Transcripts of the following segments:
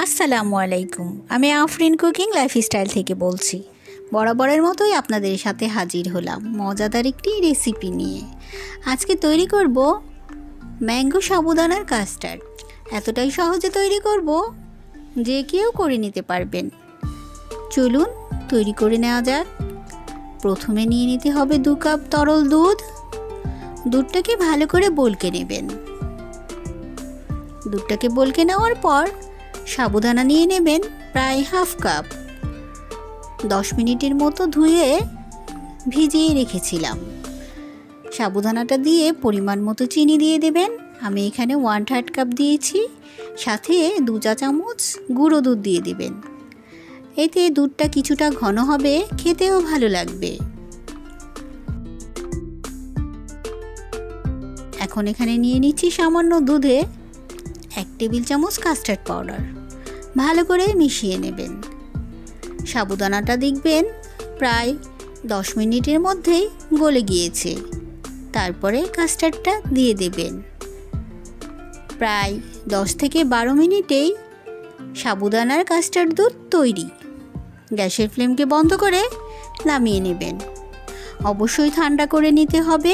আসসালামু আলাইকুম। আমি আফরিন কুকিং লাইফস্টাইল থেকে বলছি। বরাবরের মতোই আপনাদের সাথে হাজির হলাম মজাদার একটি রেসিপি নিয়ে। আজকে তৈরি করব ম্যাঙ্গো সাবুদানার কাস্টার্ড। এতটাই সহজে তৈরি করব যে কেউ করে নিতে পারবেন। চলুন তৈরি করে নেওয়া যাক। প্রথমে নিয়ে নিতে হবে 2 কাপ তরল দুধ। দুধটাকে ভালো করে বলকে নেবেন। দুধটাকে বলকে নেওয়ার পর সাবুদানা নিয়ে নেবেন প্রায় হাফ কাপ। 10 মিনিটের মতো ধুয়ে ভিজিয়ে রেখেছিলাম। সাবুদানাটা দিয়ে পরিমাণ মতো চিনি দিয়ে দেবেন। আমি এখানে 1/3 কাপ দিয়েছি। সাথে 2 চা চামচ গুঁড়ো দুধ দিয়ে দেবেন। এতে দুধটা কিছুটা ঘন হবে, খেতেও ভালো লাগবে। এখন এখানে নিয়ে নিচ্ছি সামান্য দুধে 1 টেবিল চামচ কাস্টার্ড পাউডার। ভালো করে মিশিয়ে নেবেন। সাবুদানাটা দেখবেন প্রায় 10 মিনিটের মধ্যেই গলে গিয়েছে। তারপরে কাস্টার্ডটা দিয়ে দেবেন। প্রায় 10 থেকে 12 মিনিটেই সাবুদানার কাস্টার্ড দুধ তৈরি। গ্যাসের ফ্লেমকে বন্ধ করে নামিয়ে নেবেন। অবশ্যই ঠান্ডা করে নিতে হবে।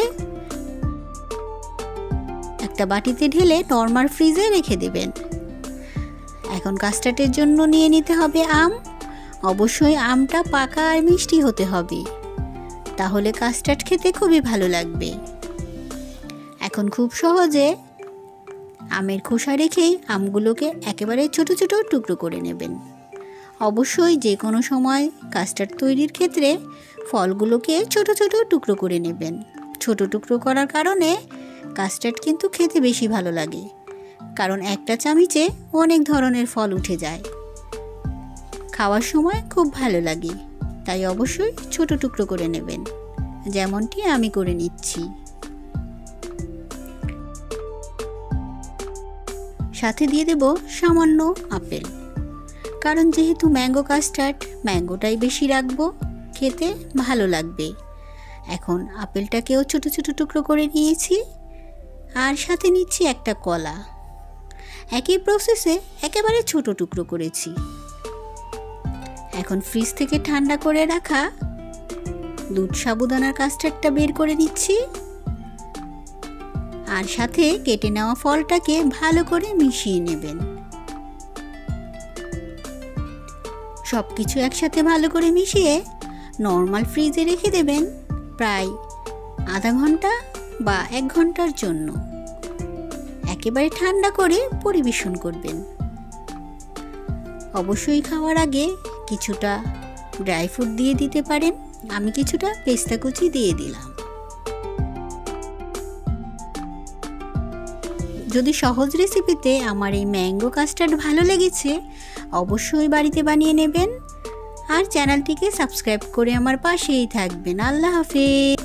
একটা বাটিতে ঢেলে নরমাল ফ্রিজে রেখে দেবেন। এখন কাস্টার্ডের জন্য নিয়ে নিতে হবে আম। অবশ্যই আমটা পাকা আর মিষ্টি হতে হবে, তাহলে কাস্টার্ড খেতে খুবই ভালো লাগবে। এখন খুব সহজে আমের খোসা রেখেই আমগুলোকে একেবারে ছোট ছোট টুকরো করে নেবেন। অবশ্যই যে কোনো সময় কাস্টার্ড তৈরির ক্ষেত্রে ফলগুলোকে ছোট ছোট টুকরো করে নেবেন। ছোট টুকরো করার কারণে কাস্টার্ড কিন্তু খেতে বেশি ভালো লাগে, কারণ একটা চামচে অনেক ধরনের ফল উঠে যায়। খাওয়ার সময় খুব ভালো লাগে, তাই অবশ্যই ছোট টুকরো করে নেবেন, যেমনটি আমি করে নিচ্ছি। সাথে দিয়ে দেব সামান্য আপেল, কারণ যেহেতু ম্যাঙ্গো কাস্টার্ড, ম্যাঙ্গোটাই বেশি রাখবো, খেতে ভালো লাগবে। এখন আপেলটাকেও ছোট ছোট টুকরো করে নিয়েছি। আর সাথে নিচ্ছি একটা কলা। একই প্রসেসে একেবারে ছোট টুকরো করেছি। এখন ফ্রিজ থেকে ঠান্ডা করে রাখা দুধ সাবুদানার কাস্টার্ডটা বের করে নিচ্ছি। আর সাথে কেটে নেওয়া ফলটাকে ভালো করে মিশিয়ে নেবেন। সব কিছু একসাথে ভালো করে মিশিয়ে নরমাল ফ্রিজে রেখে দেবেন প্রায় আধা ঘন্টা বা 1 ঘন্টার জন্য। একেবারে ঠান্ডা করে পরিবেশন করবেন। অবশ্যই খাওয়ার আগে কিছুটা ড্রাই ফ্রুট দিয়ে দিতে পারেন। আমি কিছুটা পেস্তা কুচি দিয়ে দিলাম। যদি সহজ রেসিপিতে আমার এই ম্যাঙ্গো কাস্টার্ড ভালো লেগেছে, অবশ্যই বাড়িতে বানিয়ে নেবেন। আর চ্যানেলটিকে সাবস্ক্রাইব করে আমার পাশেই থাকবেন। আল্লাহ হাফেজ।